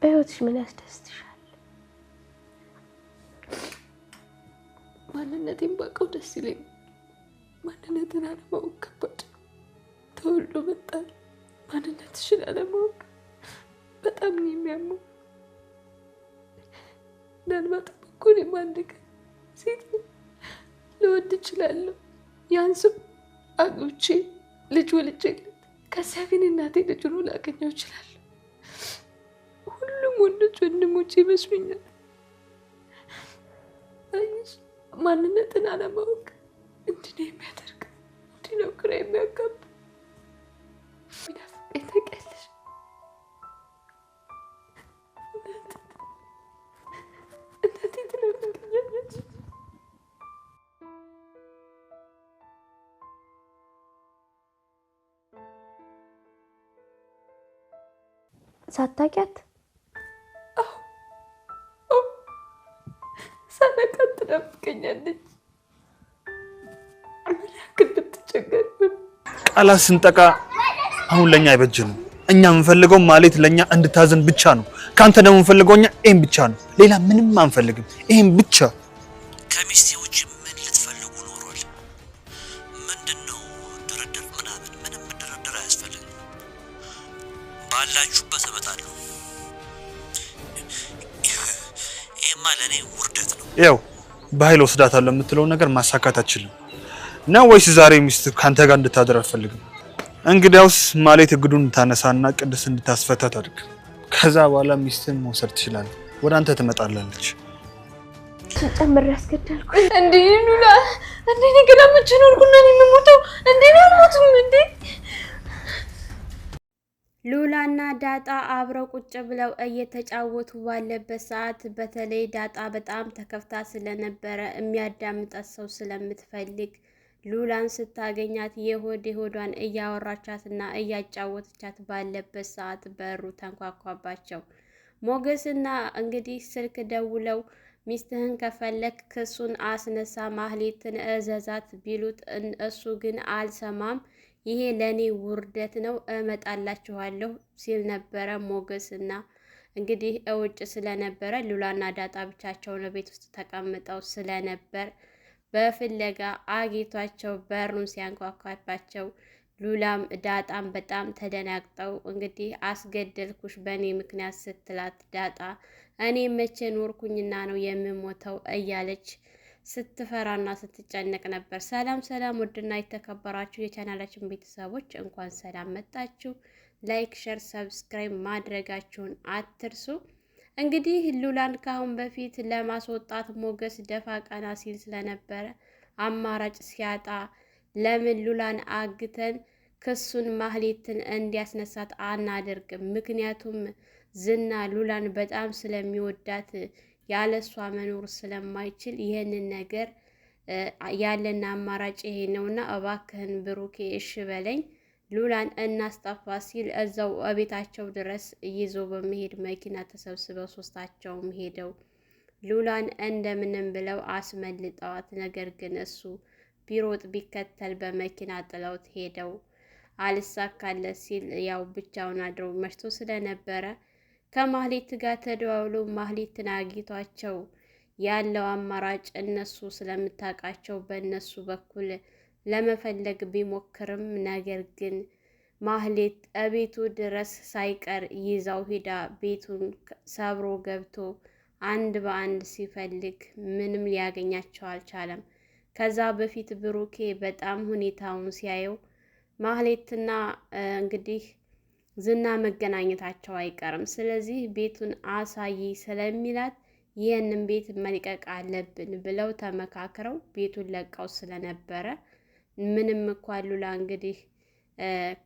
በህይወትሽ ምን ያስደስትሻል? ማንነቴን ባውቀው ደስ ይለኛል። ማንነትን አለማወቅ ከባድ ነው። ተወልዶ መጣል ማንነትሽን አለማወቅ በጣም ነው የሚያመው። ምናልባት እኮ እኔም አንድ ቀን ሴት ልወድ እችላለሁ። ያን ስም አግብቼ ልጅ ወልጄለት ከዚያ ግን እናቴ ልጅ ሆኖ ላገኘው እችላለሁ። ሁሉም ወንዶች ወንድሞቼ ይመስሉኛል። አይሽ ማንነትን አለማወቅ እንዲህ ነው የሚያደርግ፣ እንዲህ ነው ግራ የሚያጋባ። ሚናፍቀኝ ታውቂያለሽ? እናቴ ትለምነኛለች። ሳታውቂያት? ሳላውቃት ትናፍቀኛለች። ምን ያክል ብትቸገር ቃላት ስንጠቃ አሁን ለኛ አይበጅንም። እኛ የምንፈልገው ማለት ለኛ እንድታዘን ብቻ ነው። ካንተ ደግሞ የምንፈልገው እኛ ይሄን ብቻ ነው። ሌላ ምንም አንፈልግም። ይሄን ብቻ። ከሚስቴ ውጭ ምን ልትፈልጉ ኖሯል? ምንድነው ድርድር ምናምን? ምንም ድርድር አያስፈልግም። ባላችሁበት እመጣለሁ። ይሄማ ለኔ ውርደት ነው። ያው በኃይል ወስዳታለሁ የምትለው ነገር ማሳካት አትችልም ነው ወይስ ዛሬ ሚስት ካንተ ጋር እንድታደር አትፈልግም? እንግዲያውስ ማለት እግዱን ታነሳና ቅድስ እንድታስፈታት አድርግ። ከዛ በኋላ ሚስትን መውሰድ ትችላለህ። ወደ አንተ ትመጣለች። ጨምር ያስገደልኩ እንዴ ሉላ፣ እንዴ ነገላ መቼ ነው እርጉና ነው የምሞተው? እንዴ ነው አልሞትም እንዴ? ሉላና ዳጣ አብረው ቁጭ ብለው እየተጫወቱ ባለበት ሰዓት በተለይ ዳጣ በጣም ተከፍታ ስለነበረ የሚያዳምጣት ሰው ስለምትፈልግ ሉላን ስታገኛት የሆዷን እያወራቻትና እያጫወተቻት ባለበት ሰዓት በሩ ተንኳኳባቸው። ሞገስና እንግዲህ ስልክ ደውለው ሚስትህን ከፈለክ ክሱን አስነሳ፣ ማህሌትን እዘዛት ቢሉት እሱ ግን አልሰማም። ይሄ ለኔ ውርደት ነው፣ እመጣላችኋለሁ ሲል ነበረ። ሞገስና እንግዲህ እውጭ ስለነበረ ሉላና ዳጣ ብቻቸውን ቤት ውስጥ ተቀምጠው ስለነበር በፍለጋ አግኝቷቸው በሩን ሲያንኳኳባቸው ሉላም ዳጣም በጣም ተደናግጠው እንግዲህ አስገደልኩሽ በእኔ ምክንያት ስትላት ዳጣ እኔ መቼ ኖርኩኝና ነው የምሞተው እያለች ስትፈራና ስትጨነቅ ነበር። ሰላም ሰላም! ውድና የተከበራችሁ የቻናላችን ቤተሰቦች እንኳን ሰላም መጣችሁ። ላይክ፣ ሸር፣ ሰብስክራይብ ማድረጋችሁን አትርሱ። እንግዲህ ሉላን ካሁን በፊት ለማስወጣት ሞገስ ደፋ ቀና ሲል ስለነበረ አማራጭ ሲያጣ ለምን ሉላን አግተን ክሱን ማህሌትን እንዲያስነሳት አናደርግም? ምክንያቱም ዝና ሉላን በጣም ስለሚወዳት ያለሷ መኖር ስለማይችል ይህንን ነገር ያለን አማራጭ ይሄ ነውና እባክህን ብሩኬ እሺ በለኝ ሉላን እናስጠፋ ሲል እዛው ቤታቸው ድረስ ይዞ በመሄድ መኪና ተሰብስበው ሶስታቸውም ሄደው ሉላን እንደምንም ብለው አስመልጠዋት፣ ነገር ግን እሱ ቢሮጥ ቢከተል በመኪና ጥለውት ሄደው አልሳካለት ሲል ያው ብቻውን አድረው መሽቶ ስለነበረ ከማህሌት ጋር ተደዋውሎ ማህሌትን አግኝቷቸው ያለው አማራጭ እነሱ ስለምታውቃቸው በእነሱ በኩል ለመፈለግ ቢሞክርም ነገር ግን ማህሌት እቤቱ ድረስ ሳይቀር ይዛው ሄዳ ቤቱን ሰብሮ ገብቶ አንድ በአንድ ሲፈልግ ምንም ሊያገኛቸው አልቻለም። ከዛ በፊት ብሩኬ በጣም ሁኔታውን ሲያየው ማህሌትና እንግዲህ ዝና መገናኘታቸው አይቀርም። ስለዚህ ቤቱን አሳይ ስለሚላት ይህንን ቤት መልቀቅ አለብን ብለው ተመካክረው ቤቱን ለቀው ስለነበረ ምንም እንኳን ሉላ እንግዲህ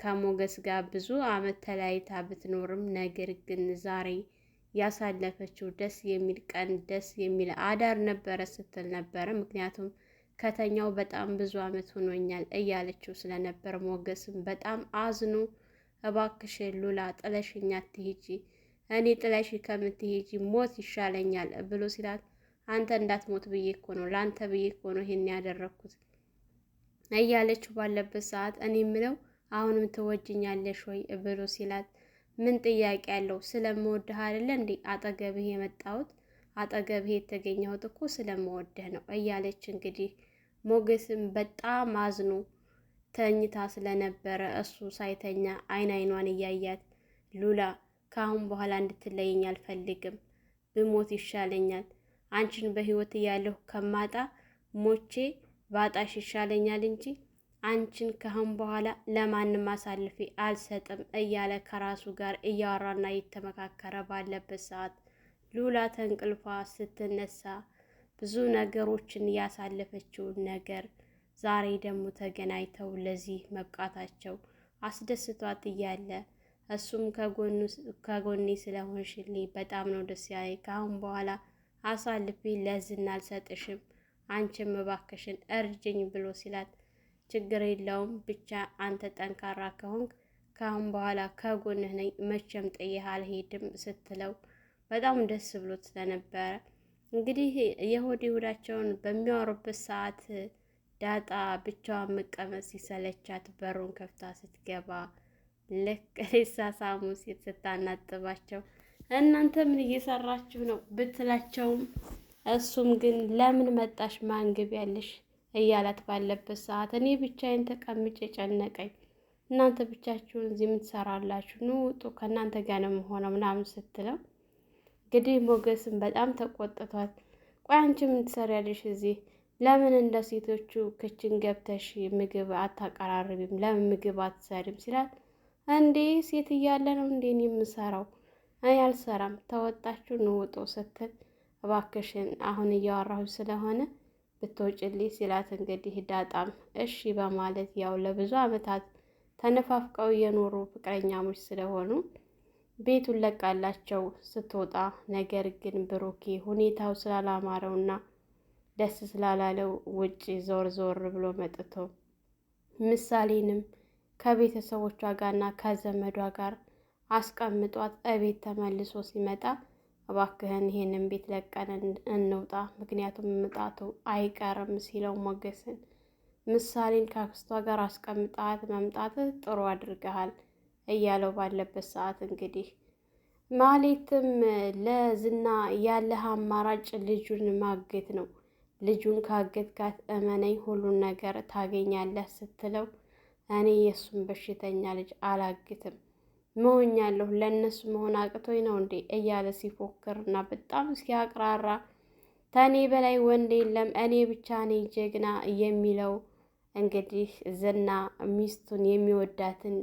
ከሞገስ ጋር ብዙ አመት ተለያይታ ብትኖርም ነገር ግን ዛሬ ያሳለፈችው ደስ የሚል ቀን ደስ የሚል አዳር ነበረ ስትል ነበረ። ምክንያቱም ከተኛው በጣም ብዙ አመት ሆኖኛል እያለችው ስለነበር ሞገስም በጣም አዝኖ እባክሽ ሉላ ጥለሽኛ አትሂጂ፣ እኔ ጥለሽ ከምትሄጂ ሞት ይሻለኛል ብሎ ሲላት አንተ እንዳትሞት ብዬ እኮ ነው፣ ለአንተ ብዬ እኮ ነው ይሄን ያደረኩት እያለችው ባለበት ሰዓት እኔ ምለው አሁንም ትወጅኛለሽ ወይ ብሎ ሲላት ምን ጥያቄ ያለው? ስለምወድህ አይደለ እንዴ አጠገብህ የመጣሁት? አጠገብህ የተገኘሁት እኮ ስለምወድህ ነው እያለች እንግዲህ ሞገስም በጣም አዝኖ ተኝታ ስለነበረ እሱ ሳይተኛ አይኗን እያያት ሉላ ከአሁን በኋላ እንድትለየኝ አልፈልግም፣ ብሞት ይሻለኛል። አንቺን በህይወት እያለሁ ከማጣ ሞቼ ባጣሽ ይሻለኛል እንጂ አንቺን ከአሁን በኋላ ለማንም አሳልፌ አልሰጥም እያለ ከራሱ ጋር እያወራና እየተመካከረ ባለበት ሰዓት ሉላ ተንቅልፏ ስትነሳ ብዙ ነገሮችን ያሳለፈችውን ነገር ዛሬ ደግሞ ተገናኝተው ለዚህ መብቃታቸው አስደስቷት እያለ እሱም ከጎኔ ስለሆንሽልኝ በጣም ነው ደስ ያለኝ። ከአሁን በኋላ አሳልፌ ለዝና አልሰጥሽም፣ አንቺም እባክሽን እርጅኝ ብሎ ሲላት ችግር የለውም ብቻ አንተ ጠንካራ ከሆንክ ከአሁን በኋላ ከጎንህ ነኝ፣ መቼም ጥዬህ አልሄድም ስትለው በጣም ደስ ብሎት ስለነበረ እንግዲህ የሆዳቸውን በሚያወሩበት ሰዓት ዳጣ ብቻዋን መቀመጥ ሲሰለቻት በሩን ከፍታ ስትገባ ልክ ሊሳሳሙ ሴት ስታናጥባቸው እናንተ ምን እየሰራችሁ ነው ብትላቸውም እሱም ግን ለምን መጣሽ ማንግብ ያለሽ እያላት ባለበት ሰዓት እኔ ብቻዬን ተቀምጬ ጨነቀኝ፣ እናንተ ብቻችሁን እዚህ የምትሰራላችሁ? ኑ ውጡ፣ ከእናንተ ጋር ነው የምሆነው ምናምን ስትለው እንግዲህ ሞገስም በጣም ተቆጥቷል። ቆይ አንቺ ምን ትሰሪያለሽ እዚህ? ለምን እንደ ሴቶቹ ክችን ገብተሽ ምግብ አታቀራርቢም? ለምን ምግብ አትሰሪም? ሲላት እንዴ ሴት እያለ ነው እንዴ የምሰራው? እኔ አልሰራም፣ ተወጣችሁ ኑ ውጡ ስትል እባክሽን አሁን እያወራሁ ስለሆነ ብትወጭልኝ ሲላት እንግዲህ ዳጣም እሺ በማለት ያው ለብዙ ዓመታት ተነፋፍቀው የኖሩ ፍቅረኛሞች ስለሆኑ ቤቱን ለቃላቸው ስትወጣ፣ ነገር ግን ብሩኬ ሁኔታው ስላላማረውና ደስ ስላላለው ውጭ ዞር ዞር ብሎ መጥቶ ምሳሌንም ከቤተሰቦቿ ጋርና ከዘመዷ ጋር አስቀምጧት እቤት ተመልሶ ሲመጣ እባክህን ይሄንን ቤት ለቀን እንውጣ፣ ምክንያቱም ምጣቱ አይቀርም ሲለው ሞገስን ምሳሌን ከአክስቷ ጋር አስቀምጣት መምጣት ጥሩ አድርገሃል እያለው ባለበት ሰዓት እንግዲህ ማሌትም ለዝና ያለህ አማራጭ ልጁን ማገት ነው፣ ልጁን ካገትካት እመነኝ ሁሉን ነገር ታገኛለህ ስትለው እኔ የእሱን በሽተኛ ልጅ አላግትም መሆኛለሁ፣ ለእነሱ መሆን አቅቶኝ ነው እንዴ እያለ ሲፎክርና በጣም ሲያቅራራ ተኔ በላይ ወንድ የለም እኔ ብቻ ነኝ ጀግና የሚለው እንግዲህ ዝና ሚስቱን የሚወዳትን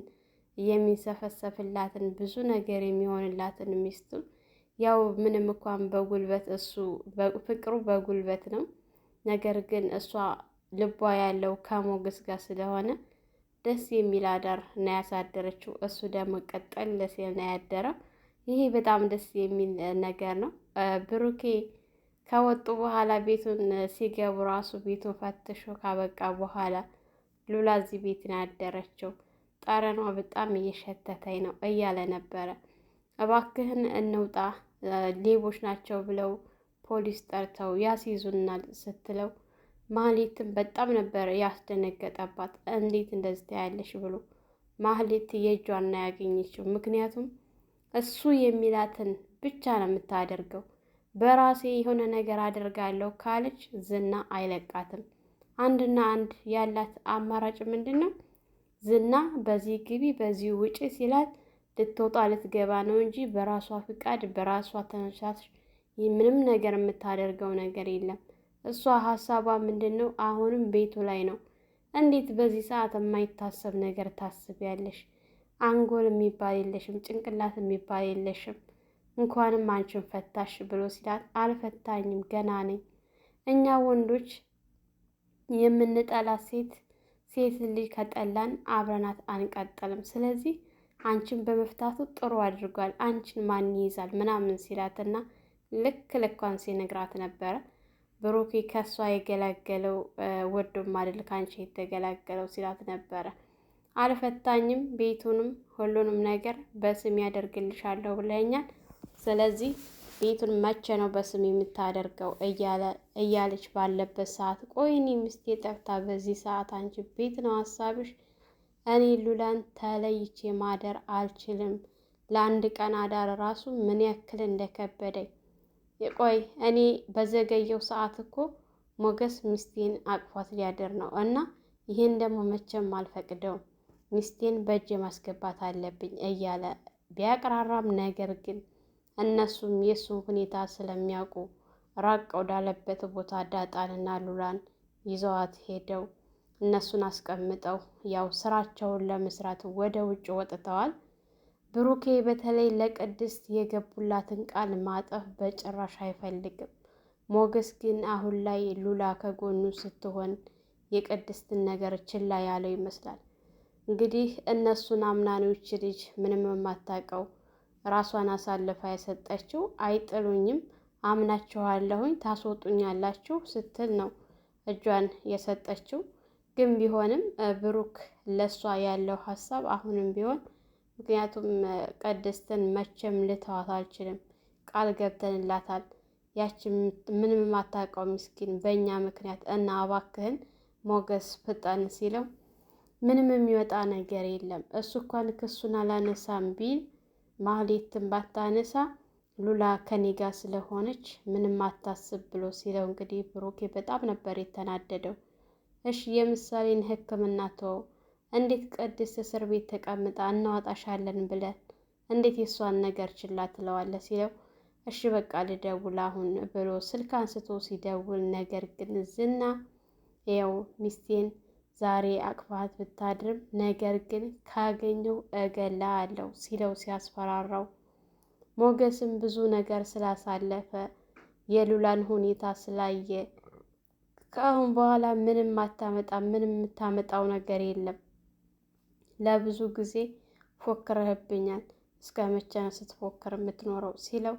የሚሰፈሰፍላትን ብዙ ነገር የሚሆንላትን ሚስቱን ያው ምንም እንኳን በጉልበት እሱ ፍቅሩ በጉልበት ነው፣ ነገር ግን እሷ ልቧ ያለው ከሞገስ ጋር ስለሆነ ደስ የሚል አዳር እና ያሳደረችው እሱ ደግሞ ቀጠል ሲል ነው ያደረው። ይሄ በጣም ደስ የሚል ነገር ነው። ብሩኬ ከወጡ በኋላ ቤቱን ሲገቡ ራሱ ቤቱን ፈትሾ ካበቃ በኋላ ሉላ እዚህ ቤት ነው ያደረችው፣ ጠረኗ በጣም እየሸተተኝ ነው እያለ ነበረ። እባክህን እንውጣ ሌቦች ናቸው ብለው ፖሊስ ጠርተው ያስይዙናል ስትለው ማህሌትን በጣም ነበር ያስደነገጠባት። እንዴት እንደዚህ ታያለሽ ብሎ ማህሌት የእጇና ያገኘችው፣ ምክንያቱም እሱ የሚላትን ብቻ ነው የምታደርገው። በራሴ የሆነ ነገር አደርጋለሁ ካለች ዝና አይለቃትም። አንድና አንድ ያላት አማራጭ ምንድን ነው? ዝና በዚህ ግቢ በዚህ ውጪ ሲላት ልትወጣ ልትገባ ነው እንጂ በራሷ ፍቃድ በራሷ ተነሳሽ ምንም ነገር የምታደርገው ነገር የለም። እሷ ሀሳቧ ምንድን ነው? አሁንም ቤቱ ላይ ነው። እንዴት በዚህ ሰዓት የማይታሰብ ነገር ታስቢያለሽ? አንጎል የሚባል የለሽም፣ ጭንቅላት የሚባል የለሽም። እንኳንም አንቺን ፈታሽ ብሎ ሲላት አልፈታኝም ገና ነኝ። እኛ ወንዶች የምንጠላት ሴት ልጅ ከጠላን አብረናት አንቀጥልም። ስለዚህ አንቺን በመፍታቱ ጥሩ አድርጓል፣ አንቺን ማን ይይዛል ምናምን ሲላትና ልክ ልኳን ሲነግራት ነበረ። ብሩኬ ከሷ የገላገለው ወዶም አይደል ካንቺ የተገላገለው ሲላት ነበረ። አልፈታኝም፣ ቤቱንም ሁሉንም ነገር በስም ያደርግልሻለሁ ብለኛል። ስለዚህ ቤቱን መቼ ነው በስም የምታደርገው እያለች ባለበት ሰዓት ቆይ እኔ ሚስቴ ጠፍታ በዚህ ሰዓት አንቺ ቤት ነው ሀሳብሽ? እኔ ሉላን ተለይቼ ማደር አልችልም። ለአንድ ቀን አዳር ራሱ ምን ያክል እንደከበደኝ። ቆይ እኔ በዘገየው ሰዓት እኮ ሞገስ ሚስቴን አቅፏት ሊያደር ነው እና ይህን ደግሞ መቼም አልፈቅደውም፣ ሚስቴን በእጅ ማስገባት አለብኝ እያለ ቢያቅራራም ነገር ግን እነሱም የእሱን ሁኔታ ስለሚያውቁ ራቅ ወዳለበት ቦታ ዳጣንና ሉላን ይዘዋት ሄደው እነሱን አስቀምጠው ያው ስራቸውን ለመስራት ወደ ውጭ ወጥተዋል። ብሩኬ በተለይ ለቅድስት የገቡላትን ቃል ማጠፍ በጭራሽ አይፈልግም። ሞገስ ግን አሁን ላይ ሉላ ከጎኑ ስትሆን የቅድስትን ነገር ችላ ያለው ይመስላል። እንግዲህ እነሱን አምናኖች ልጅ ምንም የማታውቀው ራሷን አሳልፋ የሰጠችው አይጥሉኝም፣ አምናችኋለሁኝ፣ ታስወጡኛላችሁ ስትል ነው እጇን የሰጠችው። ግን ቢሆንም ብሩክ ለሷ ያለው ሀሳብ አሁንም ቢሆን ምክንያቱም ቅድስትን መቼም ልተዋት አልችልም፣ ቃል ገብተንላታል፣ ያችን ምንም የማታውቀው ምስኪን በእኛ ምክንያት እና እባክህን ሞገስ ፍጠን ሲለው ምንም የሚወጣ ነገር የለም። እሱ እንኳን ክሱን አላነሳም ቢል ማህሌትን ባታነሳ ሉላ ከኔ ጋር ስለሆነች ምንም አታስብ ብሎ ሲለው እንግዲህ ብሩኬ በጣም ነበር የተናደደው። እሺ የምሳሌን ሕክምና ተወው፣ እንዴት ቅድስት እስር ቤት ተቀምጣ እናዋጣሻለን ብለን እንዴት የሷን ነገር ችላ ትለዋለህ ሲለው እሺ በቃ ልደውል አሁን ብሎ ስልክ አንስቶ ሲደውል ነገር ግን ዝና ያው ሚስቴን ዛሬ አቅፋት ብታድርም ነገር ግን ካገኘው እገላለሁ ሲለው ሲያስፈራራው ሞገስም ብዙ ነገር ስላሳለፈ የሉላን ሁኔታ ስላየ ከአሁን በኋላ ምንም አታመጣም፣ ምንም የምታመጣው ነገር የለም፣ ለብዙ ጊዜ ፎክረህብኛል፣ እስከ መቼ ነው ስትፎክር የምትኖረው ሲለው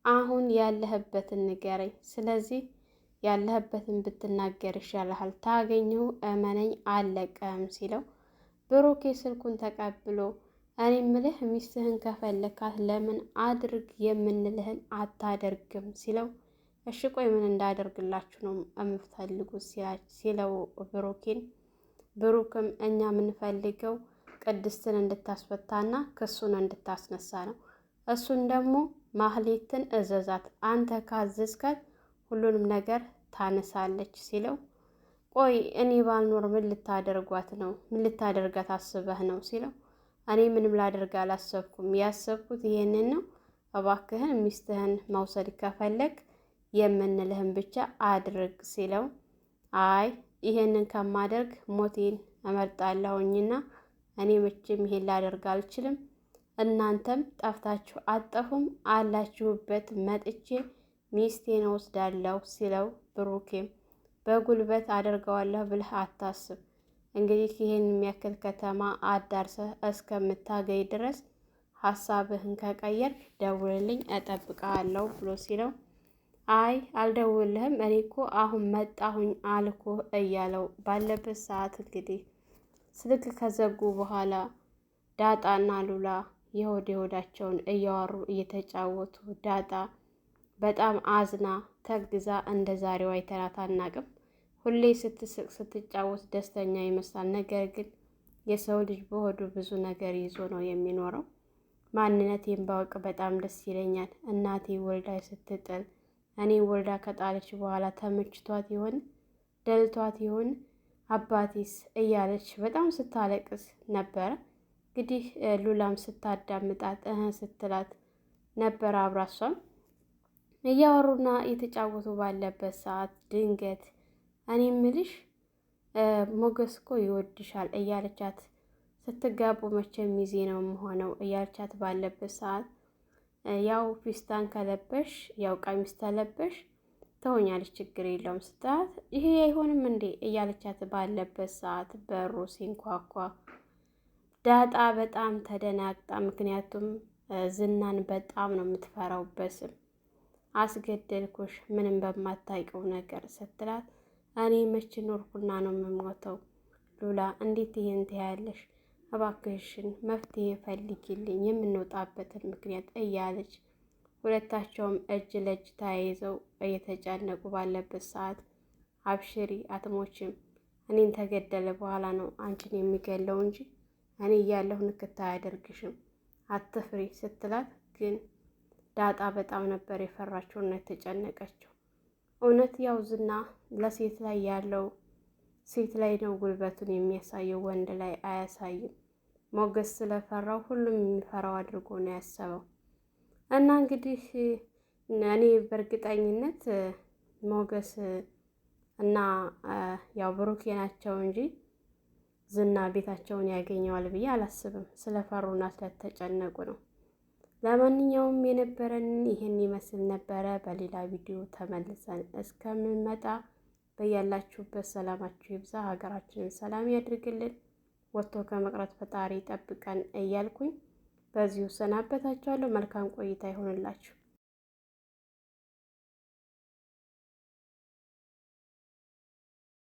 አሁን ያለህበትን ንገረኝ፣ ስለዚህ ያለህበትን ብትናገር ይሻልሃል፣ ታገኘው እመነኝ አለቀም ሲለው ብሩኬ ስልኩን ተቀብሎ እኔ ምልህ ሚስትህን ከፈለካት ለምን አድርግ የምንልህን አታደርግም ሲለው እሺ ቆይ ምን እንዳደርግላችሁ ነው የምትፈልጉት ሲለው ብሩክም እኛ የምንፈልገው ቅድስትን እንድታስፈታና ክሱን እንድታስነሳ ነው። እሱን ደግሞ ማህሌትን እዘዛት፣ አንተ ካዘዝካት ሁሉንም ነገር ታነሳለች ሲለው ቆይ እኔ ባልኖር ምን ልታደርጓት ነው? ምን ልታደርጋት አስበህ ነው ሲለው እኔ ምንም ላደርግ አላሰብኩም፣ ያሰብኩት ይሄንን ነው፣ እባክህን ሚስትህን መውሰድ ከፈለግ የምንልህን ብቻ አድርግ ሲለው አይ ይሄንን ከማደርግ ሞቴን እመርጣለሁኝና እኔ መቼም ይሄን ላደርግ አልችልም፣ እናንተም ጠፍታችሁ አጠፉም አላችሁበት መጥቼ ሚስቴን ወስዳለሁ ሲለው ብሩኬም በጉልበት አደርገዋለሁ ብለህ አታስብ፣ እንግዲህ ይህን የሚያክል ከተማ አዳርሰህ እስከምታገኝ ድረስ ሀሳብህን ከቀየርክ ደውልልኝ እጠብቅሃለሁ ብሎ ሲለው አይ አልደውልህም እኔ እኮ አሁን መጣሁኝ አልኩ እያለው ባለበት ሰዓት እንግዲህ ስልክ ከዘጉ በኋላ ዳጣና ሉላ የሆድ የሆዳቸውን እያወሩ እየተጫወቱ ዳጣ በጣም አዝና ተግዛ እንደ ዛሬው አይተናት አናቅም። ሁሌ ስትስቅ ስትጫወት ደስተኛ ይመስላል። ነገር ግን የሰው ልጅ በሆዱ ብዙ ነገር ይዞ ነው የሚኖረው። ማንነቴን ባውቅ በጣም ደስ ይለኛል። እናቴ ወልዳ ስትጥል እኔ ወልዳ ከጣለች በኋላ ተመችቷት ይሆን ደልቷት ይሆን አባቴስ እያለች በጣም ስታለቅስ ነበረ። እንግዲህ ሉላም ስታዳምጣት ስትላት ነበር አብራሷም እያወሩና እየተጫወቱ ባለበት ሰዓት ድንገት እኔ ምልሽ ሞገስ እኮ ይወድሻል እያለቻት ስትጋቡ መቼም ሚዜ ነው የምሆነው እያለቻት ባለበት ሰዓት ያው ፊስታን ከለበሽ ያው ቀሚስ ተለበሽ ትሆኛለች ችግር የለውም ስትላት ይሄ አይሆንም እንዴ እያለቻት ባለበት ሰዓት በሩ ሲንኳኳ ዳጣ በጣም ተደናግጣ፣ ምክንያቱም ዝናን በጣም ነው የምትፈራው በስም አስገደልኩሽ ምንም በማታውቂው ነገር ስትላት እኔ መች ኖርኩና ነው የምሞተው ሉላ እንዴት ይሄን ትያለሽ? እባክሽን መፍትሄ ፈልጊልኝ የምንወጣበትን ምክንያት እያለች ሁለታቸውም እጅ ለእጅ ተያይዘው እየተጨነቁ ባለበት ሰዓት አብሽሪ አትሞችም፣ እኔን ተገደለ በኋላ ነው አንቺን የሚገለው እንጂ እኔ እያለሁ ንክት አያደርግሽም፣ አትፍሪ ስትላት ግን ዳጣ በጣም ነበር የፈራችውና የተጨነቀችው። እውነት ያው ዝና ለሴት ላይ ያለው ሴት ላይ ነው ጉልበቱን የሚያሳየው፣ ወንድ ላይ አያሳይም። ሞገስ ስለፈራው ሁሉም የሚፈራው አድርጎ ነው ያሰበው። እና እንግዲህ እኔ በእርግጠኝነት ሞገስ እና ያው ብሩኬ ናቸው እንጂ ዝና ቤታቸውን ያገኘዋል ብዬ አላስብም። ስለፈሩና ስለተጨነቁ ነው። ለማንኛውም የነበረን ይህን ይመስል ነበረ። በሌላ ቪዲዮ ተመልሰን እስከምንመጣ በያላችሁበት ሰላማችሁ ይብዛ፣ ሀገራችንን ሰላም ያድርግልን፣ ወጥቶ ከመቅረት ፈጣሪ ጠብቀን እያልኩኝ በዚሁ ሰናበታችኋለሁ። መልካም ቆይታ ይሆንላችሁ።